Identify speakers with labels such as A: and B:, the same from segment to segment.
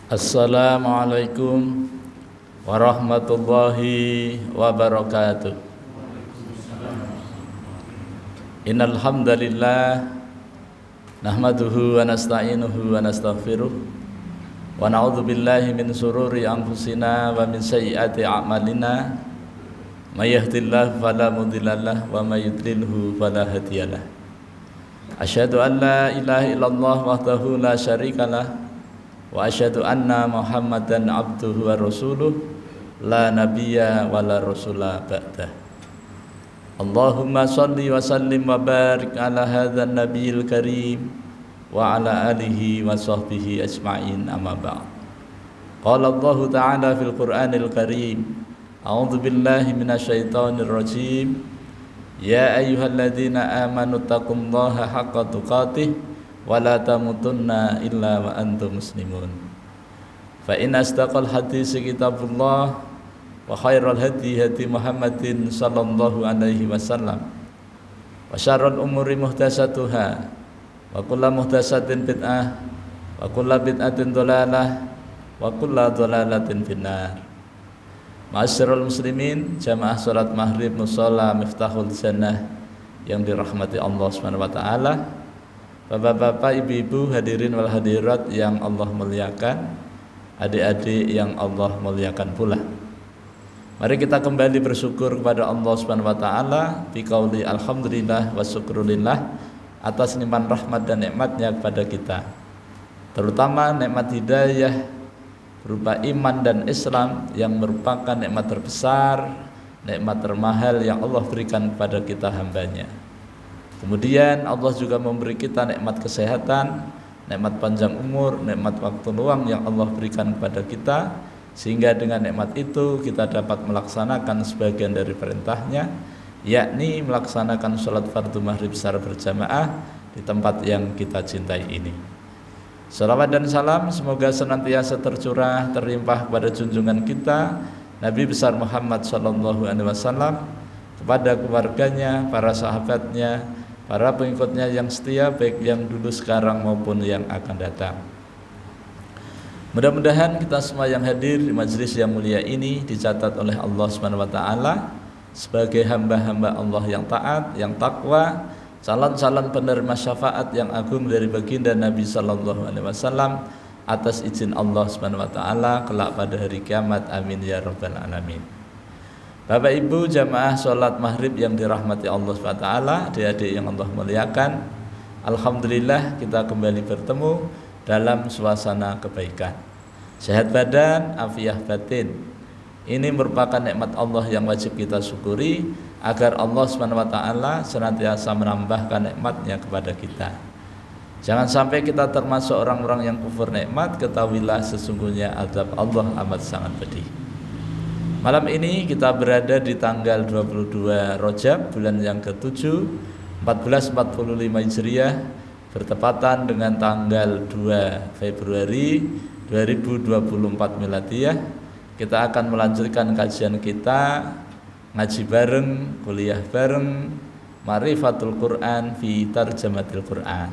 A: Assalamualaikum warahmatullahi wabarakatuh. Innal hamdalillah nahmaduhu wa nasta'inuhu wa nastaghfiruh wa na'udzu billahi min shururi anfusina wa min sayyiati a'malina may yahdihillahu fala mudhillalah wa may yudlilhu fala hadiyalah. Asyhadu an la ilaha illallah wahdahu la syarikalah wa asyhadu anna Muhammadan abduhu wa rasuluh la nabiyya wa la rasula ba'dah. Allahumma shalli wa sallim wa barik ala hadzal nabiyil karim wa ala alihi wa sahbihi ajma'in, amma ba'd. Qala Allah ta'ala fil Qur'anil Karim, a'udzu billahi minasyaitonir rajim. Ya ayyuhalladzina amanu taqullaha haqqa tuqatih wa la tamutunna illa wa antum muslimun. Fa in asdaqal hadits kitabullah wa khairal hadi hadi Muhammadin sallallahu alaihi wasallam wa syarrul umuri muhdatsatuha wa kullu muhdatsatin bid'ah wa kullu bid'atin dhalalah wa kullu dhalalatin finnar. Ma'asyiral muslimin, jamaah salat maghrib musalla Miftahul Jannah yang dirahmati Allah Subhanahu wa taala. Bapak-bapak, ibu-ibu, hadirin wal hadirat yang Allah muliakan, adik-adik yang Allah muliakan pula. Mari kita kembali bersyukur kepada Allah Subhanahu wa taala bi qauli alhamdulillah wa syukrulillah atas limpahan rahmat dan nikmatnya kepada kita. Terutama nikmat hidayah berupa iman dan Islam yang merupakan nikmat terbesar, nikmat termahal yang Allah berikan kepada kita hambanya. Kemudian Allah juga memberi kita nikmat kesehatan, nikmat panjang umur, nikmat waktu luang yang Allah berikan kepada kita, sehingga dengan nikmat itu kita dapat melaksanakan sebagian dari perintahnya, yakni melaksanakan sholat fardu maghrib secara berjamaah di tempat yang kita cintai ini. Salawat dan salam semoga senantiasa tercurah terlimpah kepada junjungan kita Nabi besar Muhammad SAW, kepada keluarganya, para sahabatnya, para pengikutnya yang setia, baik yang dulu, sekarang maupun yang akan datang. Mudah-mudahan kita semua yang hadir di majelis yang mulia ini dicatat oleh Allah Subhanahu wa taala sebagai hamba-hamba Allah yang taat, yang takwa, calon-calon penerima syafaat yang agung dari baginda Nabi sallallahu alaihi wasallam atas izin Allah Subhanahu wa taala kelak pada hari kiamat. Amin ya rabbal alamin. Bapak Ibu jamaah sholat maghrib yang dirahmati Allah SWT, adik-adik yang Allah muliakan, alhamdulillah kita kembali bertemu dalam suasana kebaikan, sehat badan, afiah batin. Ini merupakan nikmat Allah yang wajib kita syukuri agar Allah SWT senantiasa menambahkan nikmatnya kepada kita. Jangan sampai kita termasuk orang-orang yang kufur nikmat. Ketahuilah sesungguhnya azab Allah amat sangat pedih. Malam ini kita berada di tanggal 22 Rajab, bulan yang ke-7 1445 Hijriah, bertepatan dengan tanggal 2 Februari 2024 Miladiyah. Kita akan melanjutkan kajian kita, ngaji bareng, kuliah bareng, Ma'rifatul Quran fi Tarjamatil Quran,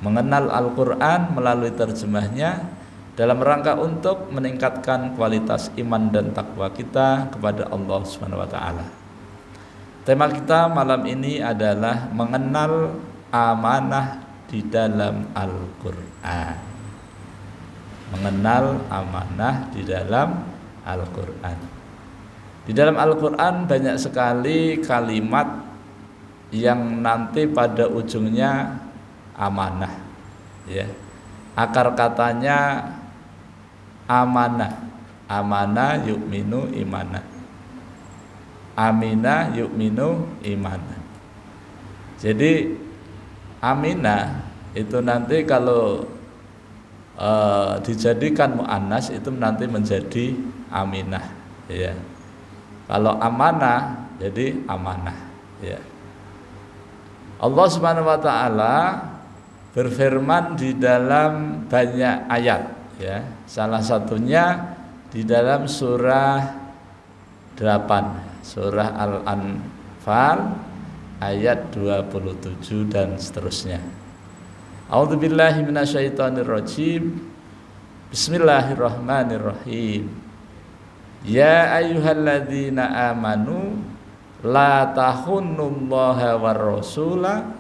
A: mengenal Al-Quran melalui terjemahnya, dalam rangka untuk meningkatkan kualitas iman dan takwa kita kepada Allah Subhanahu wa taala. Tema kita malam ini adalah mengenal amanah di dalam Al-Qur'an. Mengenal amanah di dalam Al-Qur'an. Di dalam Al-Qur'an banyak sekali kalimat yang nanti pada ujungnya amanah, ya. Akar katanya amanah, amanah yu'minu imana, aminah yu'minu imana. Jadi aminah itu nanti kalau dijadikan mu'annas itu nanti menjadi aminah, ya. Kalau amanah jadi amanah, ya. Allah Subhanahu wa taala berfirman di dalam banyak ayat, ya. Salah satunya di dalam surah 8, surah Al-Anfal ayat 27 dan seterusnya. A'udzubillahi minasyaitonirrajim. Bismillahirrahmanirrahim. Ya ayyuhalladzina amanu la tahunnullaha war rasula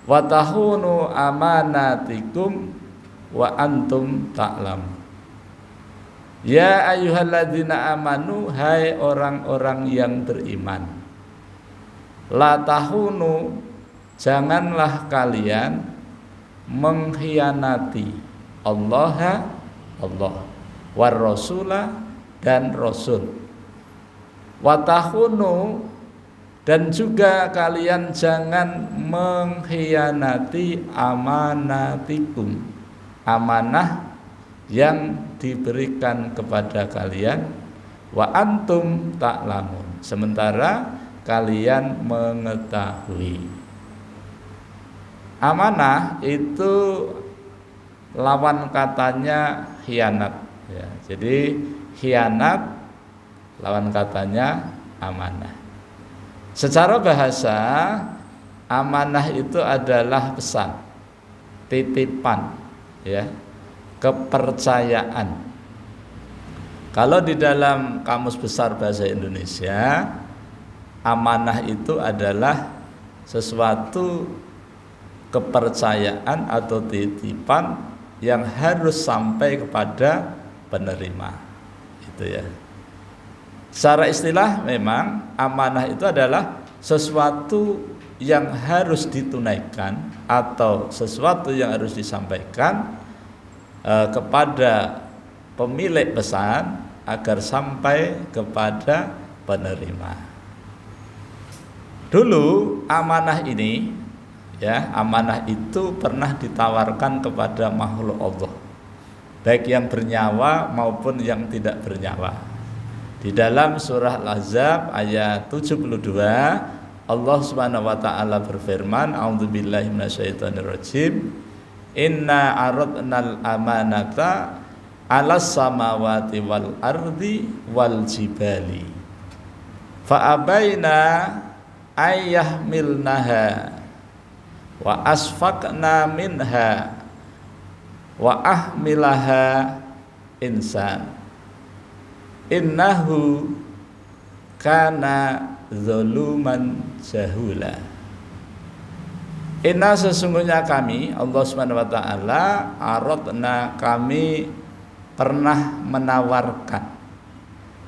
A: wa tahunu amanatikum wa antum ta'lamun. Ya ayyuhalladzina amanu, hai orang-orang yang beriman. La tahunu, janganlah kalian mengkhianati Allah war rasula, dan Rasul. Watahunu, dan juga kalian jangan mengkhianati amanatikum, amanah yang diberikan kepada kalian. Wa antum ta'lamun, sementara kalian mengetahui. Amanah itu lawan katanya khianat ya. Jadi khianat lawan katanya amanah. Secara bahasa, amanah itu adalah pesan, titipan ya, kepercayaan. Kalau di dalam Kamus Besar Bahasa Indonesia, amanah itu adalah sesuatu kepercayaan atau titipan yang harus sampai kepada penerima. Ya. Secara istilah memang amanah itu adalah sesuatu yang harus ditunaikan atau sesuatu yang harus disampaikan kepada pemilik pesan agar sampai kepada penerima. Dulu amanah ini ya, amanah itu pernah ditawarkan kepada makhluk Allah, baik yang bernyawa maupun yang tidak bernyawa. Di dalam surah Al-Ahzab ayat 72, Allah Subhanahu wa taala berfirman, a'udzubillahi minasyaitonirrajim, inna aradnal amanata 'alas samawati wal ardi wal jibali fa abaina ayyahmilnaha wa asfaqna minha wa ahmilaha insan innahu kana zaluman jahula. Inna, sesungguhnya kami, Allah Subhanahu wa taala, aradna, kami pernah menawarkan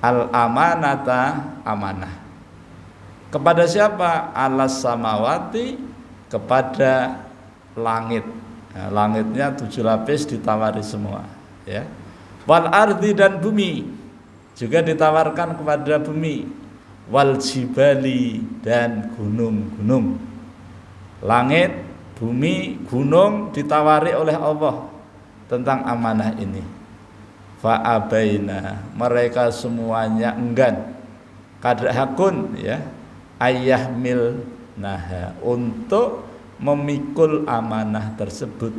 A: al amanata, amanah. Kepada siapa? Alas samawati, kepada langit. Nah, langitnya 7 lapis ditawari semua ya. Wal ardi, dan bumi juga ditawarkan kepada bumi. Wal jibali, dan gunung-gunung. Langit, bumi, gunung ditawari oleh Allah tentang amanah ini. Fa abaina, mereka semuanya enggan, kadhakun ya, ayyahmil naha, untuk memikul amanah tersebut.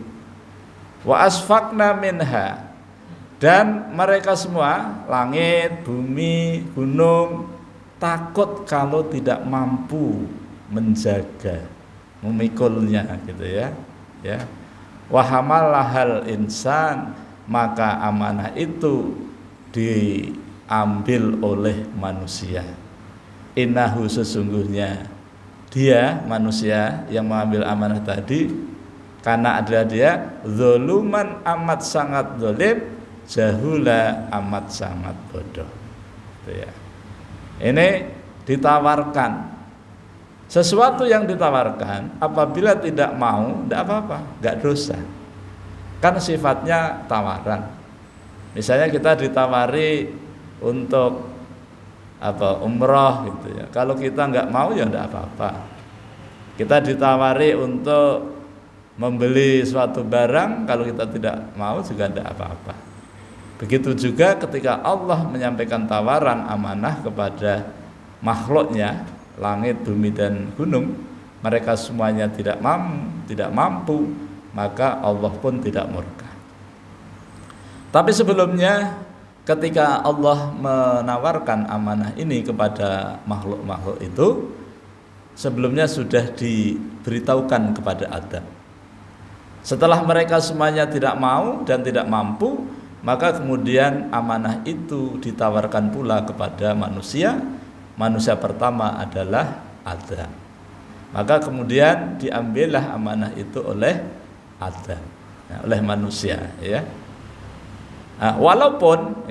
A: Wa asfaqna minha, dan mereka semua, langit, bumi, gunung, takut kalau tidak mampu menjaga, memikulnya gitu ya. Ya. Wa hamalahal insan, maka amanah itu diambil oleh manusia. Innahu, sesungguhnya dia, manusia yang mengambil amanah tadi, karena ada dia zoluman, amat sangat zalim, jahula, amat sangat bodoh. Itu ya. Ini ditawarkan sesuatu yang ditawarkan, apabila tidak mau, tidak apa-apa, nggak dosa. Kan sifatnya tawaran. Misalnya kita ditawari untuk umroh gitu ya. Kalau kita nggak mau ya nggak apa-apa. Kita ditawari untuk membeli suatu barang, kalau kita tidak mau juga nggak apa-apa. Begitu juga ketika Allah menyampaikan tawaran amanah kepada makhluknya, langit, bumi, dan gunung, mereka semuanya tidak mampu, maka Allah pun tidak murka. Tapi sebelumnya, ketika Allah menawarkan amanah ini kepada makhluk-makhluk itu, sebelumnya sudah diberitahukan kepada Adam. Setelah mereka semuanya tidak mau dan tidak mampu, maka kemudian amanah itu ditawarkan pula kepada manusia. Manusia pertama adalah Adam. Maka kemudian diambillah amanah itu oleh Adam, oleh manusia, ya. Nah, walaupun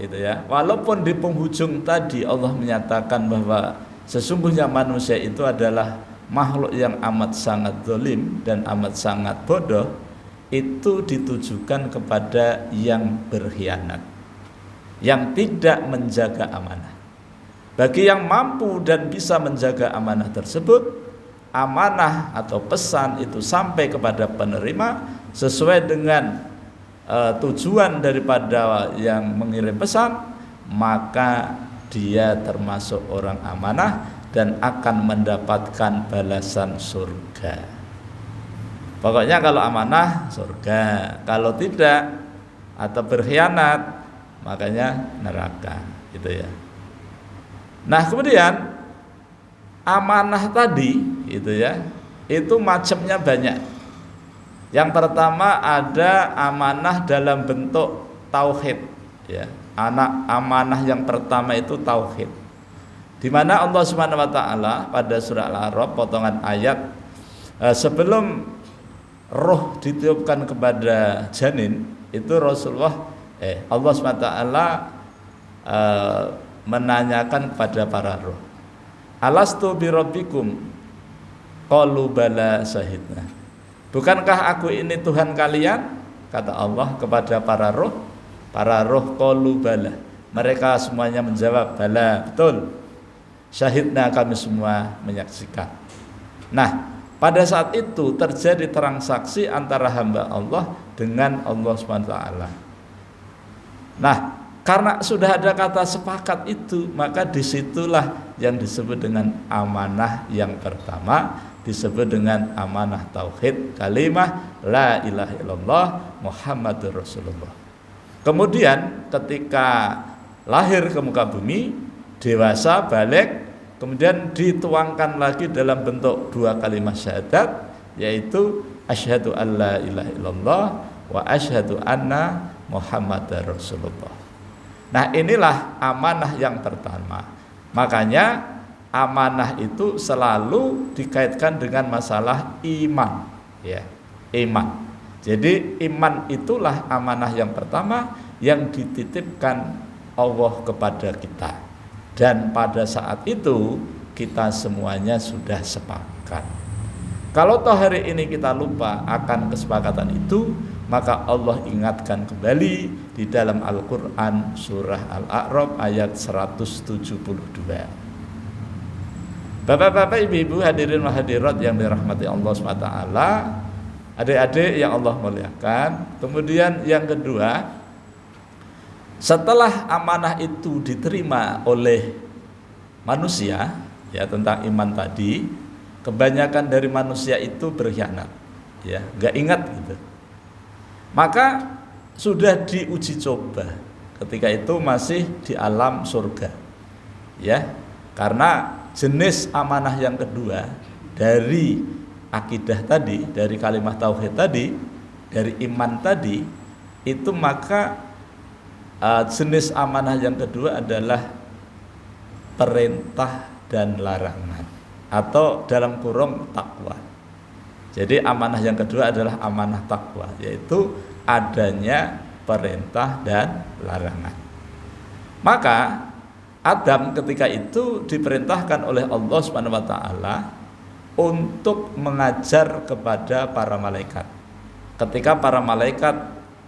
A: di penghujung tadi Allah menyatakan bahwa sesungguhnya manusia itu adalah makhluk yang amat sangat zalim dan amat sangat bodoh, itu ditujukan kepada yang berkhianat, yang tidak menjaga amanah. Bagi yang mampu dan bisa menjaga amanah tersebut, amanah atau pesan itu sampai kepada penerima sesuai dengan tujuan daripada yang mengirim pesan, maka dia termasuk orang amanah dan akan mendapatkan balasan surga. Pokoknya kalau amanah surga, kalau tidak atau berkhianat makanya neraka, gitu ya. Nah, kemudian amanah tadi itu macamnya banyak. Yang pertama ada amanah dalam bentuk tauhid, ya. Amanah yang pertama itu tauhid. Di mana Allah Subhanahu wa taala pada surah Al-A'raf potongan ayat sebelum roh ditiupkan kepada janin itu Allah Subhanahu wa taala menanyakan kepada para roh, alastu birabbikum qalu bala syahidna, bukankah aku ini Tuhan kalian? Kata Allah kepada para roh qalu bala, mereka semuanya menjawab bala, betul, syahidna, kami semua menyaksikan. Nah, pada saat itu terjadi transaksi antara hamba Allah dengan Allah SWT. Nah, karena sudah ada kata sepakat itu, maka disitulah yang disebut dengan amanah yang pertama, disebut dengan amanah tauhid, kalimah la ilaha illallah Muhammadur Rasulullah. Kemudian ketika lahir ke muka bumi, dewasa, balik, kemudian dituangkan lagi dalam bentuk dua kalimat syahadat, yaitu asyhadu alla ilaha illallah wa asyhadu anna Muhammadar Rasulullah. Nah, inilah amanah yang pertama. Makanya amanah itu selalu dikaitkan dengan masalah iman, ya, iman. Jadi iman itulah amanah yang pertama yang dititipkan Allah kepada kita. Dan pada saat itu kita semuanya sudah sepakat. Kalau toh hari ini kita lupa akan kesepakatan itu, maka Allah ingatkan kembali di dalam Al-Quran surah Al-A'raf ayat 172. Bapak-bapak, ibu-ibu, hadirin wa hadirat yang dirahmati Allah SWT, adik-adik yang Allah muliakan. Kemudian yang kedua, setelah amanah itu diterima oleh manusia, ya, tentang iman tadi, kebanyakan dari manusia itu berkhianat, ya, nggak ingat gitu. Maka sudah diuji coba ketika itu masih di alam surga, ya, karena jenis amanah yang kedua dari akidah tadi, dari kalimat tauhid tadi, dari iman tadi itu, maka jenis amanah yang kedua adalah perintah dan larangan, atau dalam kurung takwa. Jadi amanah yang kedua adalah amanah takwa, yaitu adanya perintah dan larangan. Maka Adam ketika itu diperintahkan oleh Allah Subhanahu wa taala untuk mengajar kepada para malaikat. Ketika para malaikat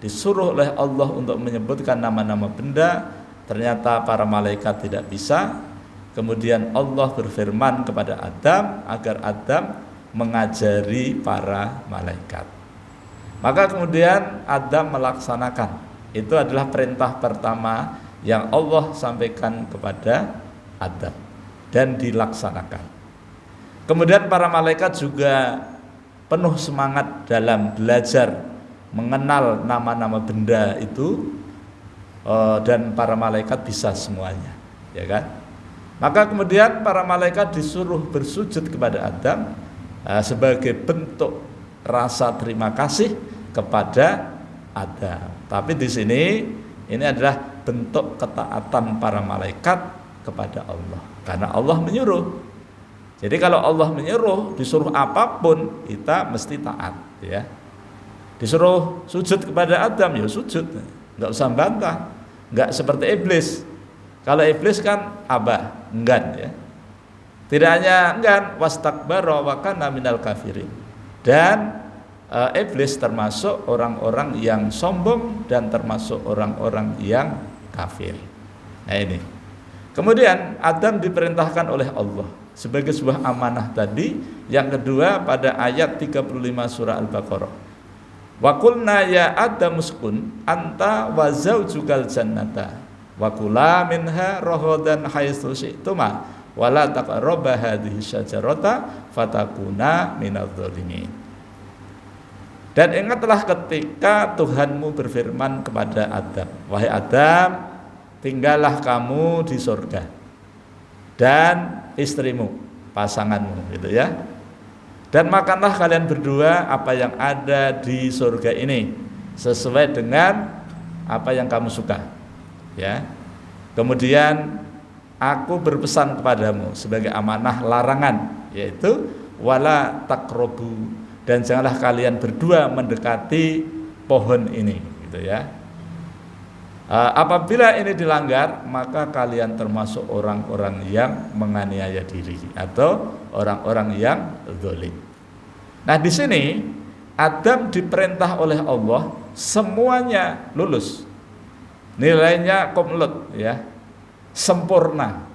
A: disuruh oleh Allah untuk menyebutkan nama-nama benda, ternyata para malaikat tidak bisa. Kemudian Allah berfirman kepada Adam agar Adam mengajari para malaikat. Maka kemudian Adam melaksanakan. Itu adalah perintah pertama yang Allah sampaikan kepada Adam dan dilaksanakan. Kemudian para malaikat juga penuh semangat dalam belajar mengenal nama-nama benda itu, dan para malaikat bisa semuanya, ya kan? Maka kemudian para malaikat disuruh bersujud kepada Adam sebagai bentuk rasa terima kasih kepada Adam. Tapi di sini Ini adalah bentuk ketaatan para malaikat kepada Allah, karena Allah menyuruh. Jadi kalau Allah menyuruh, disuruh apapun kita mesti taat, ya. Disuruh sujud kepada Adam, ya sujud, nggak usah bantah, nggak seperti iblis. Kalau iblis kan abah, enggan, ya. Tidak hanya enggan, wastakbara wa kana minal kafirin. Dan iblis termasuk orang-orang yang sombong dan termasuk orang-orang yang kafir. Nah ini. Kemudian Adam diperintahkan oleh Allah sebagai sebuah amanah tadi. Yang kedua pada ayat 35 surah Al-Baqarah. Wa qulna ya Adam uskun anta wa zaujukal jannata wa kula minha raghadan haitsu syi'tuma wa la taqrabu hadhihi syajarata fatakuna minadh dhalimin. Dan ingatlah ketika Tuhanmu berfirman kepada Adam, wahai Adam, tinggallah kamu di surga dan istrimu, pasanganmu, gitu ya. Dan makanlah kalian berdua apa yang ada di surga ini sesuai dengan apa yang kamu suka, ya. Kemudian aku berpesan kepadamu sebagai amanah larangan, yaitu wala taqrabu, dan janganlah kalian berdua mendekati pohon ini, gitu ya. Apabila ini dilanggar, maka kalian termasuk orang-orang yang menganiaya diri atau orang-orang yang zalim. Nah, di sini Adam diperintah oleh Allah semuanya lulus. Nilainya komplot, ya. Sempurna.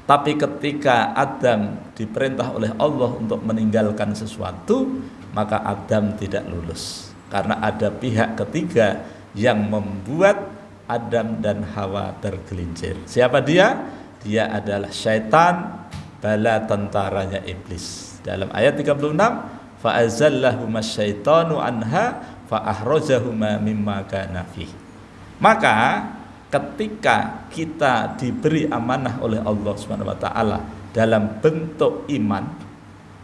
A: Tapi ketika Adam diperintah oleh Allah untuk meninggalkan sesuatu, maka Adam tidak lulus. Karena ada pihak ketiga yang membuat Adam dan Hawa tergelincir. Siapa dia? Dia adalah syaitan, bala tentaranya iblis. Dalam ayat 36, fa'azallahuma syaitanu anha fa'ahrajahuma mimma kana fih. Maka ketika kita diberi amanah oleh Allah Subhanahu wa taala dalam bentuk iman,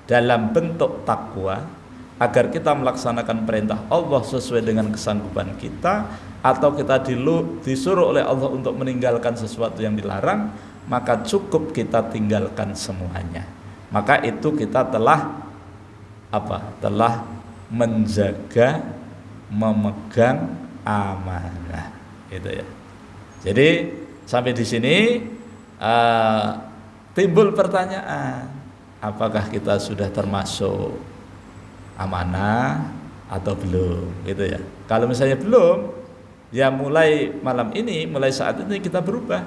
A: dalam bentuk takwa, agar kita melaksanakan perintah Allah sesuai dengan kesanggupan kita, atau kita disuruh oleh Allah untuk meninggalkan sesuatu yang dilarang, maka cukup kita tinggalkan semuanya. Maka itu kita telah menjaga, memegang amanah, gitu ya. Jadi sampai di sini timbul pertanyaan, apakah kita sudah termasuk amanah atau belum, gitu ya. Kalau misalnya belum, ya mulai malam ini, mulai saat ini kita berubah,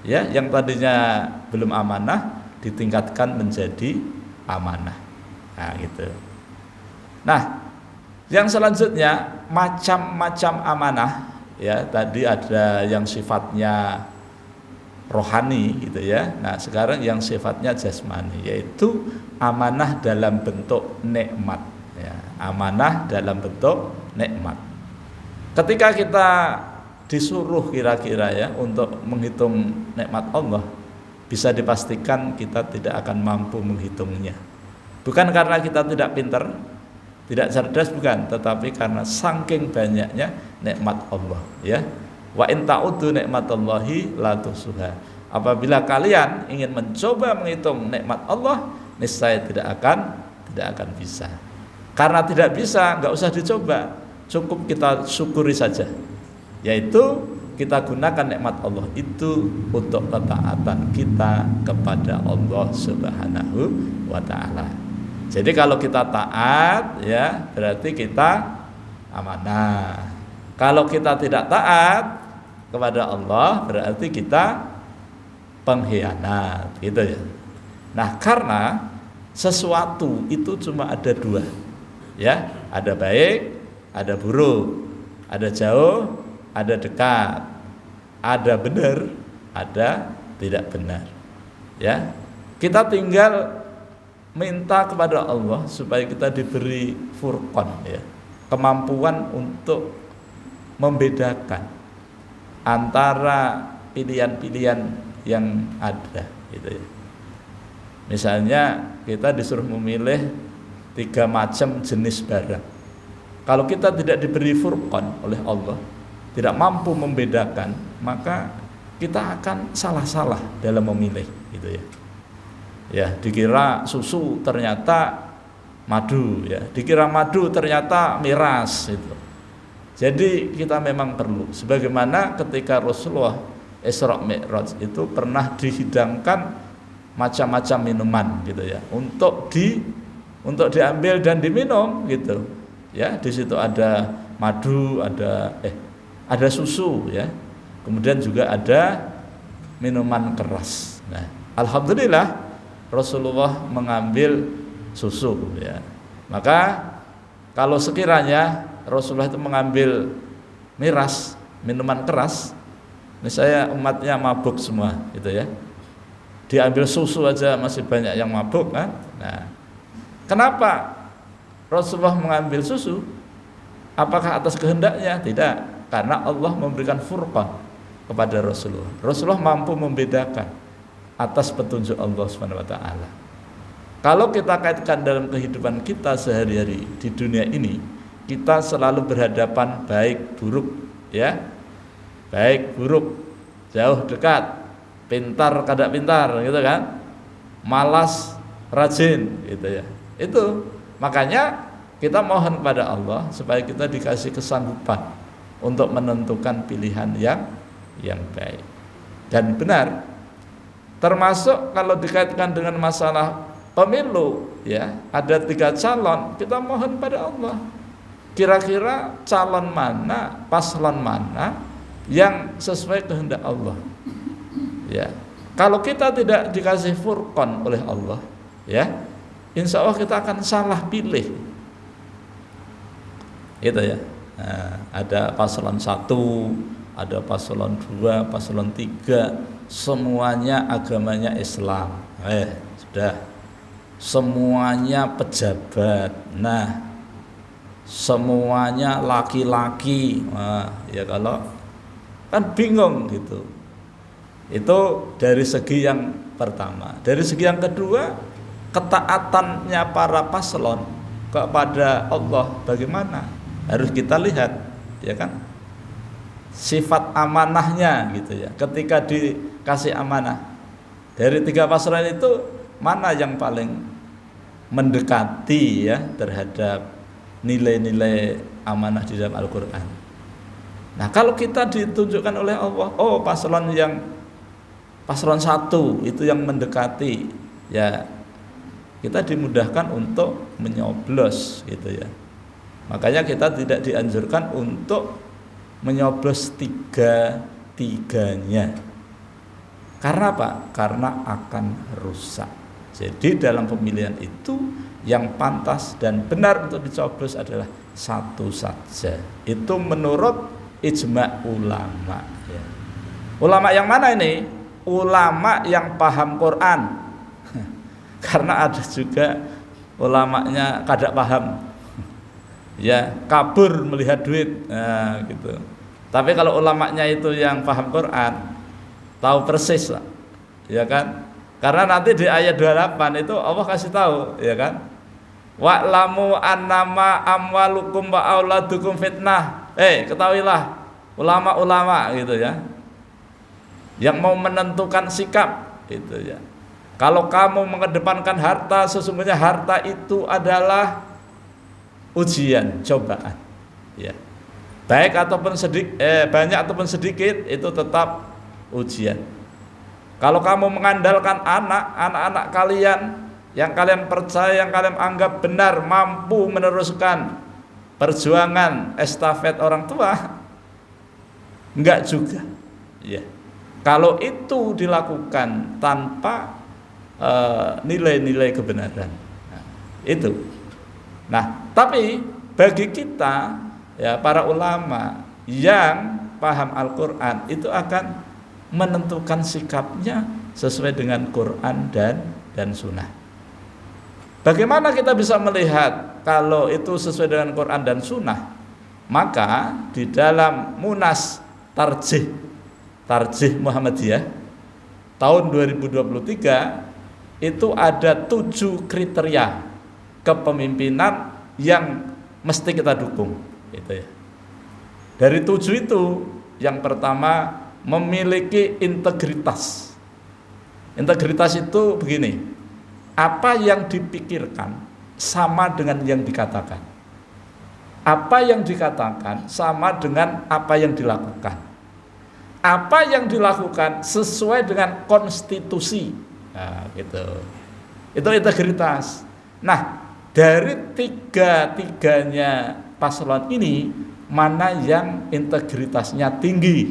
A: ya. Yang tadinya belum amanah ditingkatkan menjadi amanah. Nah, gitu. Nah, yang selanjutnya macam-macam amanah. Ya, tadi ada yang sifatnya rohani, gitu ya. Nah, sekarang yang sifatnya jasmani, yaitu amanah dalam bentuk nikmat, ya. Amanah dalam bentuk nikmat. Ketika kita disuruh kira-kira, ya, untuk menghitung nikmat Allah, bisa dipastikan kita tidak akan mampu menghitungnya. Bukan karena kita tidak pintar, tidak cerdas, bukan, tetapi karena saking banyaknya nikmat Allah, ya. Wa in ta'uddu nikmatallahi la tuhsuha. Apabila kalian ingin mencoba menghitung nikmat Allah, niscaya tidak akan bisa. Karena tidak bisa, enggak usah dicoba, cukup kita syukuri saja. Yaitu kita gunakan nikmat Allah itu untuk ketaatan kita kepada Allah Subhanahu wa taala. Jadi kalau kita taat, ya, berarti kita amanah. Kalau kita tidak taat kepada Allah, berarti kita pengkhianat, gitu ya. Nah, karena sesuatu itu cuma ada dua, ya, ada baik, ada buruk, ada jauh, ada dekat, ada benar, ada tidak benar, ya. Kita tinggal minta kepada Allah supaya kita diberi furqan, ya, kemampuan untuk membedakan antara pilihan-pilihan yang ada, gitu ya. Misalnya kita disuruh memilih 3 macam jenis barang. Kalau kita tidak diberi furqan oleh Allah, tidak mampu membedakan, maka kita akan salah-salah dalam memilih, gitu ya. Ya, dikira susu ternyata madu, ya. Dikira madu ternyata miras, itu. Jadi kita memang perlu, sebagaimana ketika Rasulullah Isra Mi'raj itu pernah dihidangkan macam-macam minuman, gitu ya, untuk diambil dan diminum, gitu. Ya, di situ ada madu, ada susu, ya. Kemudian juga ada minuman keras. Nah, alhamdulillah Rasulullah mengambil susu, ya. Maka kalau sekiranya Rasulullah itu mengambil miras, minuman keras, misalnya umatnya mabuk semua, gitu ya. Diambil susu aja masih banyak yang mabuk, kan? Nah, kenapa Rasulullah mengambil susu? Apakah atas kehendaknya? Tidak, karena Allah memberikan furqan kepada Rasulullah. Rasulullah mampu membedakan atas petunjuk Allah Subhanahu wa taala. Kalau kita kaitkan dalam kehidupan kita sehari-hari di dunia ini, kita selalu berhadapan baik buruk, ya. Baik buruk, jauh dekat, pintar kada pintar, gitu kan. Malas rajin, gitu ya. Itu makanya kita mohon kepada Allah supaya kita dikasih kesanggupan untuk menentukan pilihan yang baik dan benar. Termasuk kalau dikaitkan dengan masalah pemilu, ya, ada 3 calon, kita mohon pada Allah, kira-kira calon mana, paslon mana yang sesuai kehendak Allah, ya. Kalau kita tidak dikasih furqan oleh Allah, ya, insya Allah kita akan salah pilih, itu ya. Nah, ada paslon 1, ada paslon 2, paslon 3, semuanya agamanya Islam. Sudah. Semuanya pejabat. Nah, semuanya laki-laki. Nah, ya kalau kan bingung gitu. Itu dari segi yang pertama. Dari segi yang kedua, ketaatannya para paslon kepada Allah bagaimana? Harus kita lihat, ya kan? Sifat amanahnya, gitu ya. Ketika dikasih amanah dari 3 paslon itu, mana yang paling mendekati, ya, terhadap nilai-nilai amanah di dalam Al-Quran. Nah, kalau kita ditunjukkan oleh Allah, oh paslon 1 itu yang mendekati, ya, kita dimudahkan untuk menyoblos, gitu ya. Makanya kita tidak dianjurkan untuk menyoblos 3-tiganya. Karena apa? Karena akan rusak. Jadi dalam pemilihan itu yang pantas dan benar untuk dicoblos adalah 1 saja. Itu menurut ijma ulama, ya. Ulama yang mana ini? Ulama yang paham Quran. Karena ada juga ulamanya kada paham, ya, kabur melihat duit, nah, gitu. Tapi kalau ulamanya itu yang paham Quran, tahu persis lah, ya kan? Karena nanti di ayat 28 itu Allah kasih tahu, ya kan? Wa'lamu annama amwalukum wa auladukum fitnah. Ketahuilah ulama-ulama, gitu ya, yang mau menentukan sikap, itu ya. Kalau kamu mengedepankan harta, sesungguhnya harta itu adalah ujian, cobaan, ya. Baik ataupun banyak ataupun sedikit, itu tetap ujian. Kalau kamu mengandalkan anak-anak kalian yang kalian percaya, yang kalian anggap benar, mampu meneruskan perjuangan estafet orang tua, enggak juga, ya. Kalau itu dilakukan tanpa nilai-nilai kebenaran, nah, itu. Nah, tapi bagi kita, ya, para ulama yang paham Al-Quran itu akan menentukan sikapnya sesuai dengan Quran dan Sunnah. Bagaimana kita bisa melihat kalau itu sesuai dengan Quran dan Sunnah? Maka di dalam Munas Tarjih Muhammadiyah tahun 2023 itu ada 7 kriteria kepemimpinan yang mesti kita dukung, gitu ya. Dari 7 itu, yang pertama memiliki integritas. Integritas itu begini, apa yang dipikirkan sama dengan yang dikatakan. Apa yang dikatakan sama dengan apa yang dilakukan. Apa yang dilakukan sesuai dengan konstitusi. Nah, gitu. Itu integritas. Nah, dari tiga-tiganya paslon ini, mana yang integritasnya tinggi?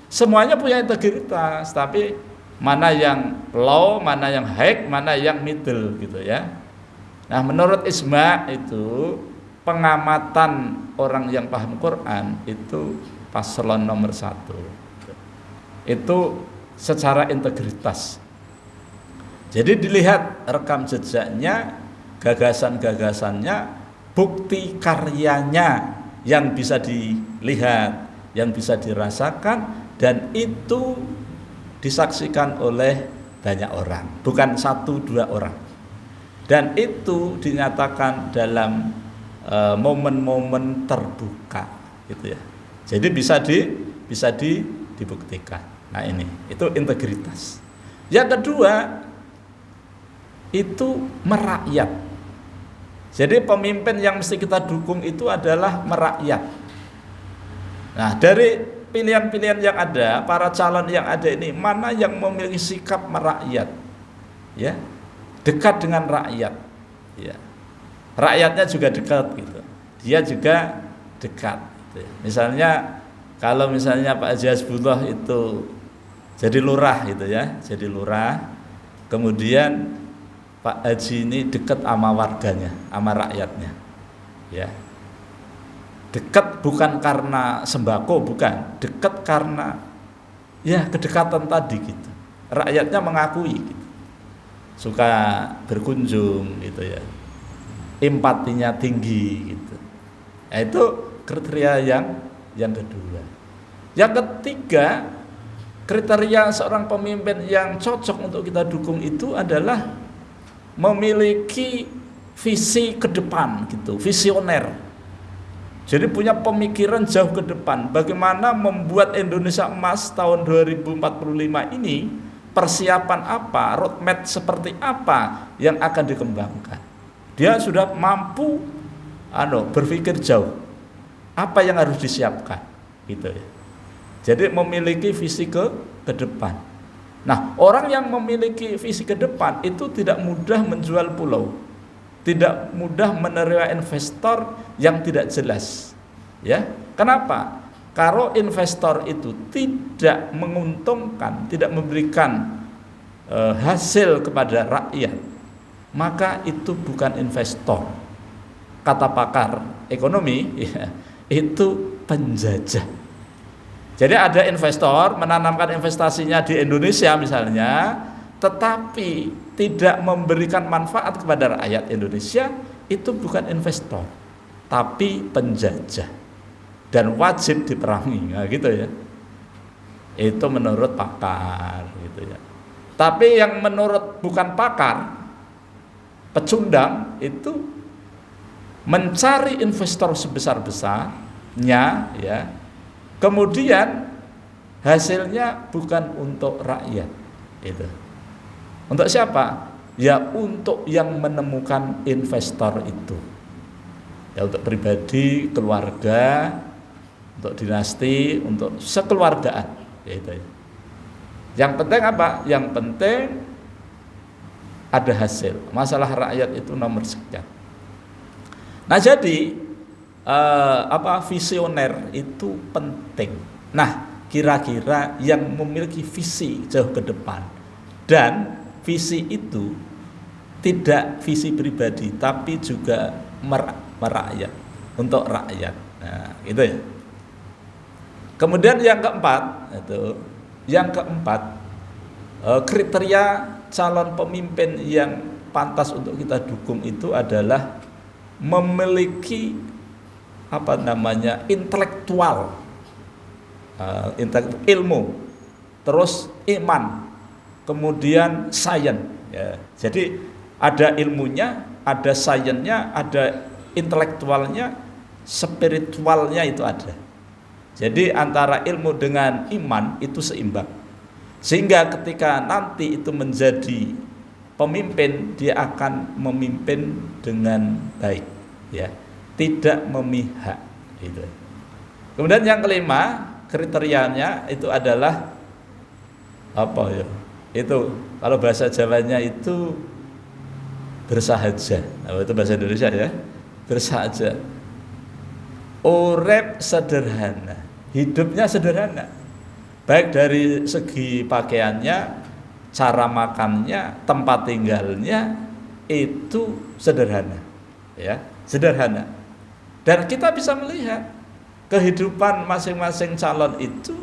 A: Semuanya punya integritas, tapi mana yang low, mana yang high, mana yang middle gitu ya. Nah, menurut Ijma itu pengamatan orang yang paham Quran itu paslon nomor 1. Itu secara integritas. Jadi dilihat rekam jejaknya, gagasan-gagasannya, bukti karyanya yang bisa dilihat, yang bisa dirasakan, dan itu disaksikan oleh banyak orang, bukan 1-2 orang. Dan itu dinyatakan dalam momen-momen terbuka, gitu ya. Jadi bisa dibuktikan. Nah, itu integritas. Yang kedua itu merakyat. Jadi pemimpin yang mesti kita dukung itu adalah merakyat. Nah, dari pilihan-pilihan yang ada, para calon yang ada ini, mana yang memiliki sikap merakyat, ya, dekat dengan rakyat, ya. Rakyatnya juga dekat gitu. Dia juga dekat. Gitu. Misalnya kalau misalnya Pak Haji Hasbullah itu jadi lurah gitu ya, jadi lurah, kemudian Pak Haji ini dekat sama warganya, sama rakyatnya, ya. Dekat bukan karena sembako, bukan, dekat karena ya kedekatan tadi gitu. Rakyatnya mengakui gitu. Suka berkunjung gitu ya. Empatinya tinggi gitu. Nah, itu kriteria yang kedua. Yang ketiga, kriteria seorang pemimpin yang cocok untuk kita dukung itu adalah memiliki visi ke depan gitu, visioner. Jadi punya pemikiran jauh ke depan, bagaimana membuat Indonesia emas tahun 2045 ini, persiapan apa, roadmap seperti apa yang akan dikembangkan. Dia sudah mampu berpikir jauh, apa yang harus disiapkan gitu ya. Jadi memiliki visi ke depan. Nah, orang yang memiliki visi ke depan itu tidak mudah menjual pulau, tidak mudah menerima investor yang tidak jelas. Ya, kenapa? Kalau investor itu tidak menguntungkan, tidak memberikan hasil kepada rakyat, maka itu bukan investor. Kata pakar ekonomi, ya, itu penjajah. Jadi ada investor menanamkan investasinya di Indonesia misalnya, tetapi tidak memberikan manfaat kepada rakyat Indonesia, itu bukan investor, tapi penjajah dan wajib diperangi. Nah, gitu ya. Itu menurut pakar gitu ya. Tapi yang menurut bukan pakar, pecundang, itu mencari investor sebesar-besarnya ya. Kemudian hasilnya bukan untuk rakyat. Itu. Untuk siapa? Ya untuk yang menemukan investor itu. Ya untuk pribadi, keluarga, untuk dinasti, untuk sekeluargaan. Ya itu. Yang penting apa? Yang penting ada hasil. Masalah rakyat itu nomor sekian. Nah, jadi visioner itu penting. Nah, kira-kira yang memiliki visi jauh ke depan, dan visi itu tidak visi pribadi tapi juga merakyat, untuk rakyat. Nah, itu ya. Kemudian yang keempat, kriteria calon pemimpin yang pantas untuk kita dukung itu adalah memiliki intelektual, ilmu, terus iman, kemudian sains. Ya. Jadi ada ilmunya, ada sainsnya, ada intelektualnya, spiritualnya itu ada. Jadi antara ilmu dengan iman itu seimbang. Sehingga ketika nanti itu menjadi pemimpin, dia akan memimpin dengan baik, ya, tidak memihak. Gitu. Kemudian yang kelima, kriterianya itu adalah apa ya? Itu kalau bahasa Jawanya itu bersahaja. Nah, itu bahasa Indonesia ya, bersahaja. Urip sederhana, hidupnya sederhana. Baik dari segi pakaiannya, cara makannya, tempat tinggalnya itu sederhana. Ya, sederhana. Dan kita bisa melihat kehidupan masing-masing calon itu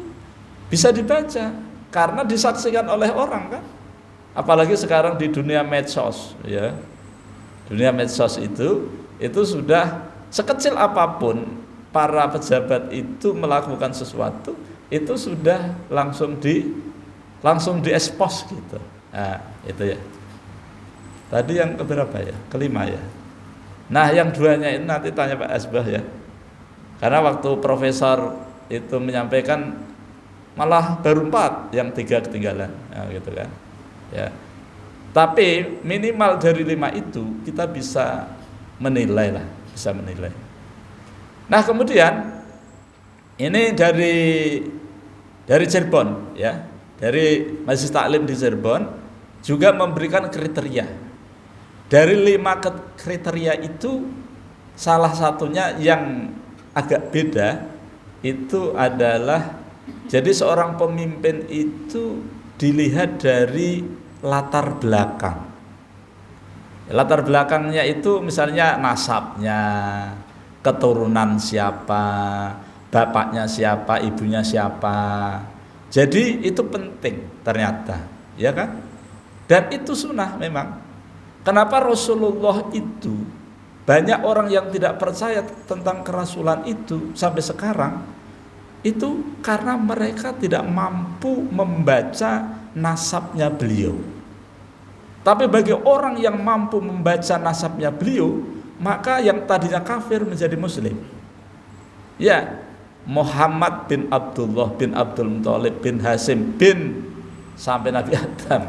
A: bisa dibaca karena disaksikan oleh orang kan. Apalagi sekarang di dunia medsos, ya. Dunia medsos itu sudah sekecil apapun para pejabat itu melakukan sesuatu itu sudah langsung diekspos gitu. Nah, itu ya. Tadi yang keberapa ya? Kelima ya. Nah, yang duanya ini nanti tanya Pak Asbah ya. Karena waktu profesor itu menyampaikan malah baru 4, yang 3 ketinggalan. Nah, gitu kan. Ya. Tapi minimal dari 5 itu kita bisa menilai lah, bisa menilai. Nah, kemudian ini dari Cirebon ya, dari Majelis Taklim di Cirebon juga memberikan kriteria. Dari 5 kriteria itu salah satunya yang agak beda itu adalah jadi seorang pemimpin itu dilihat dari latar belakang. Latar belakangnya itu misalnya nasabnya, keturunan siapa, bapaknya siapa, ibunya siapa. Jadi itu penting ternyata, ya kan? Dan itu sunnah memang. Kenapa Rasulullah itu banyak orang yang tidak percaya tentang kerasulan itu sampai sekarang? Itu karena mereka tidak mampu membaca nasabnya beliau. Tapi bagi orang yang mampu membaca nasabnya beliau, maka yang tadinya kafir menjadi muslim. Ya, Muhammad bin Abdullah bin Abdul Muthalib bin Hasim bin sampai Nabi Adam.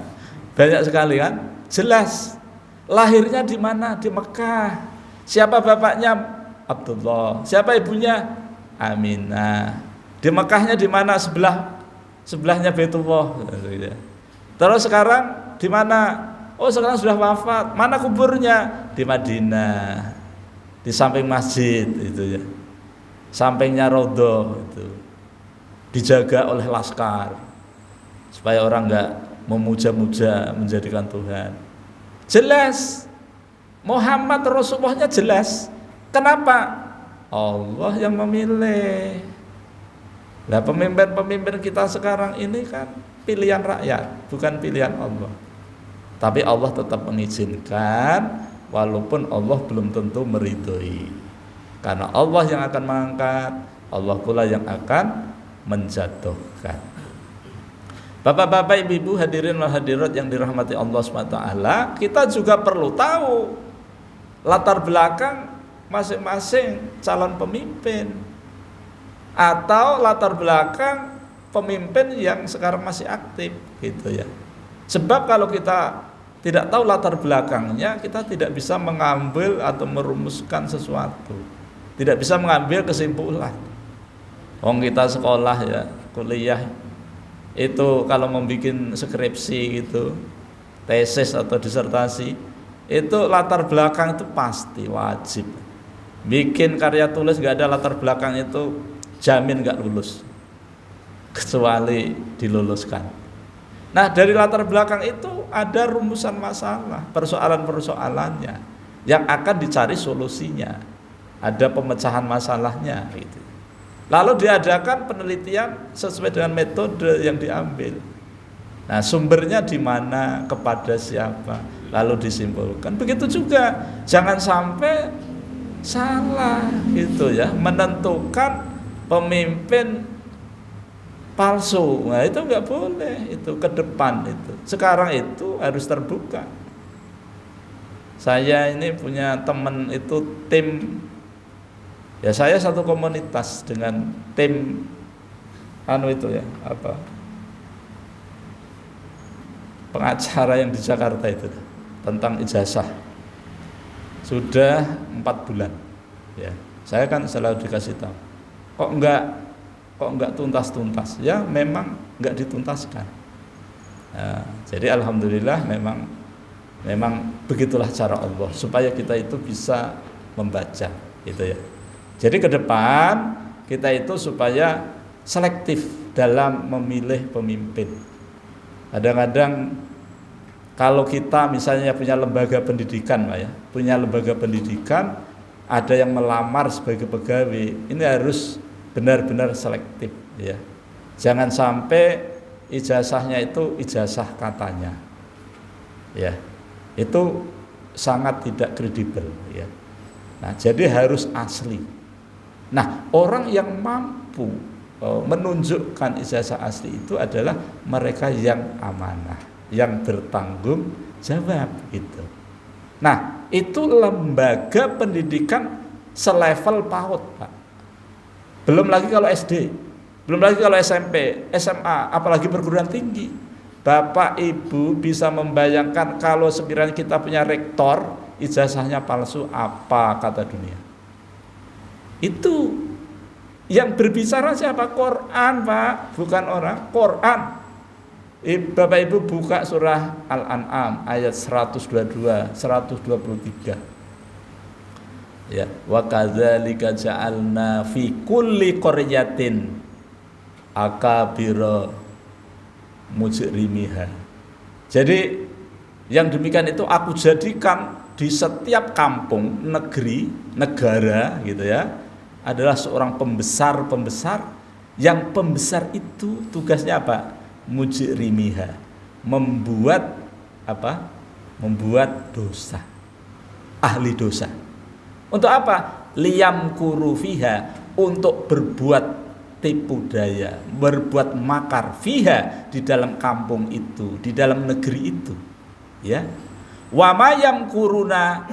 A: Banyak sekali kan? Jelas. Lahirnya di mana? Di Mekah. Siapa bapaknya? Abdullah. Siapa ibunya? Aminah. Di Mekahnya di mana? Sebelahnya Baitullah. Terus sekarang di mana? Oh, sekarang sudah wafat. Mana kuburnya? Di Madinah. Di samping masjid itu ya. Sampingnya Raudhah itu. Dijaga oleh laskar supaya orang enggak memuja-muja menjadikan Tuhan. Jelas Muhammad Rasulullahnya jelas. Kenapa? Allah yang memilih. Nah, pemimpin-pemimpin kita sekarang ini kan pilihan rakyat, bukan pilihan Allah. Tapi Allah tetap mengizinkan walaupun Allah belum tentu meridhoi. Karena Allah yang akan mengangkat, Allah pula yang akan menjatuhkan. Bapak-bapak, ibu-ibu, hadirin wal hadirat yang dirahmati Allah SWT, kita juga perlu tahu latar belakang masing-masing calon pemimpin atau latar belakang pemimpin yang sekarang masih aktif gitu ya. Sebab kalau kita tidak tahu latar belakangnya, kita tidak bisa mengambil atau merumuskan sesuatu, tidak bisa mengambil kesimpulan. Kita sekolah ya, kuliah itu kalau membuat skripsi gitu, tesis atau disertasi, itu latar belakang itu pasti wajib. Bikin karya tulis gak ada latar belakang itu jamin gak lulus, kecuali diluluskan. Nah, dari latar belakang itu ada rumusan masalah, persoalan-persoalannya yang akan dicari solusinya, ada pemecahan masalahnya gitu. Lalu diadakan penelitian sesuai dengan metode yang diambil. Nah, sumbernya di mana, kepada siapa, lalu disimpulkan. Begitu juga, jangan sampai salah gitu ya, menentukan pemimpin palsu. Nah, itu nggak boleh, itu ke depan itu. Sekarang itu harus terbuka. Saya ini punya teman itu tim Ya saya satu komunitas dengan tim itu ya, pengacara yang di Jakarta itu tentang ijazah. Sudah 4 bulan. Ya, saya kan selalu dikasih tahu. Kok enggak tuntas-tuntas? Ya memang enggak dituntaskan. Nah, jadi alhamdulillah memang begitulah cara Allah supaya kita itu bisa membaca gitu ya. Jadi ke depan kita itu supaya selektif dalam memilih pemimpin. Kadang-kadang kalau kita misalnya punya lembaga pendidikan, Pak ya, punya lembaga pendidikan, ada yang melamar sebagai pegawai, ini harus benar-benar selektif ya. Jangan sampai ijazahnya itu ijazah katanya. Ya. Itu sangat tidak kredibel ya. Nah, jadi harus asli. Nah, orang yang mampu menunjukkan ijazah asli itu adalah mereka yang amanah, yang bertanggung jawab gitu. Nah, itu lembaga pendidikan selevel PAUD, Pak. Belum lagi kalau SD, belum lagi kalau SMP, SMA, apalagi perguruan tinggi. Bapak Ibu bisa membayangkan kalau sekiranya kita punya rektor, ijazahnya palsu, apa kata dunia? Itu yang berbicara siapa? Quran, Pak, bukan orang. Quran. Bapak Ibu buka surah Al-An'am ayat 122, 123. Ya, wa kadzalika ja'alna fi kulli qaryatin akabira mujrimiha. Jadi yang demikian itu aku jadikan di setiap kampung, negeri, negara gitu ya, adalah seorang pembesar yang pembesar itu tugasnya apa? Mujrimiha, membuat dosa, ahli dosa. Untuk apa? Liyam kurufiha, untuk berbuat tipu daya, berbuat makar fiha, di dalam kampung itu, di dalam negeri itu ya. Wa mayam kuruna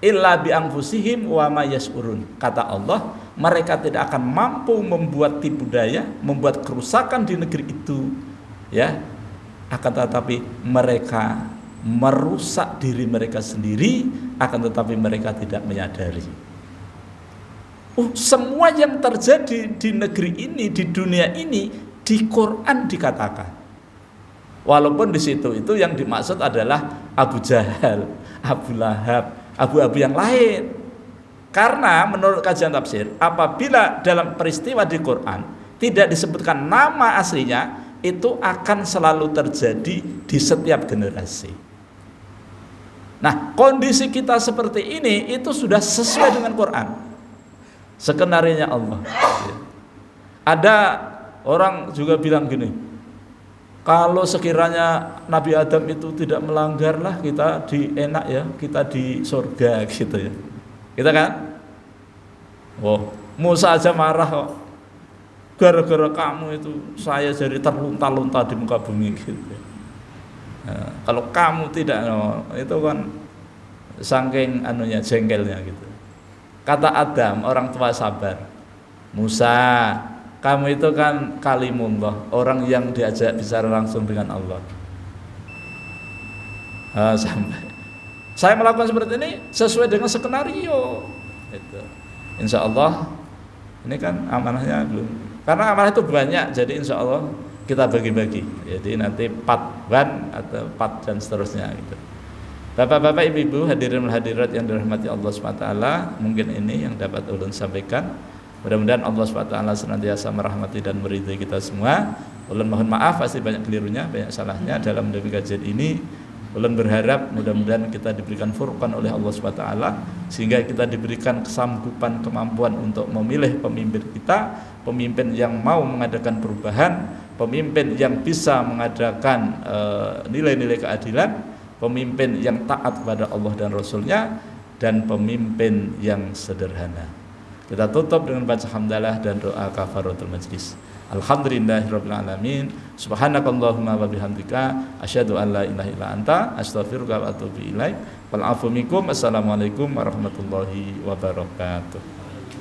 A: illa bi anfusihim wa mayasurun. Kata Allah, mereka tidak akan mampu membuat tipu daya, membuat kerusakan di negeri itu ya, akan tetapi mereka merusak diri mereka sendiri, akan tetapi mereka tidak menyadari. Semua yang terjadi di negeri ini, di dunia ini, di Quran dikatakan. Walaupun di situ itu yang dimaksud adalah Abu Jahal, Abu Lahab, abu-abu yang lain. Karena menurut kajian tafsir, apabila dalam peristiwa di Quran tidak disebutkan nama aslinya, itu akan selalu terjadi di setiap generasi. Nah, kondisi kita seperti ini itu sudah sesuai dengan Quran. Skenarionya Allah. Ada orang juga bilang gini, kalau sekiranya Nabi Adam itu tidak melanggar lah, kita enak ya, kita di surga gitu ya. Kita kan? Musa aja marah kok. Gara-gara kamu itu saya jadi terlunta-lunta di muka bumi gitu. Nah, kalau kamu tidak, itu kan saking jengkelnya gitu. Kata Adam, orang tua sabar, Musa, kamu itu kan kalimullah, orang yang diajak bicara langsung dengan Allah. Sampai saya melakukan seperti ini sesuai dengan skenario. Itu. Insya Allah ini kan amanahnya belum. Karena amanah itu banyak, jadi insya Allah kita bagi-bagi. Jadi nanti part 1 atau part dan seterusnya gitu. Bapak-bapak, ibu-ibu, hadirin dan hadirat yang dirahmati Allah SWT, mungkin ini yang dapat ulun sampaikan. Mudah-mudahan Allah SWT senantiasa merahmati dan meridai kita semua. Ulun mohon maaf pasti banyak kelirunya, banyak salahnya dalam mendampingi kajian ini. Ulun berharap mudah-mudahan kita diberikan furqan oleh Allah SWT, sehingga kita diberikan kesanggupan, kemampuan untuk memilih pemimpin kita, pemimpin yang mau mengadakan perubahan, pemimpin yang bisa mengadakan nilai-nilai keadilan, pemimpin yang taat kepada Allah dan Rasulnya, dan pemimpin yang sederhana. Kita tutup dengan baca hamdalah dan doa kafaratul majlis. Alhamdulillahirabbil alamin. Subhanakallahumma wa bihamdika asyhadu an la ilaha illa anta astaghfiruka wa atubu ilaik. Wal afu minkum. Assalamualaikum warahmatullahi wabarakatuh.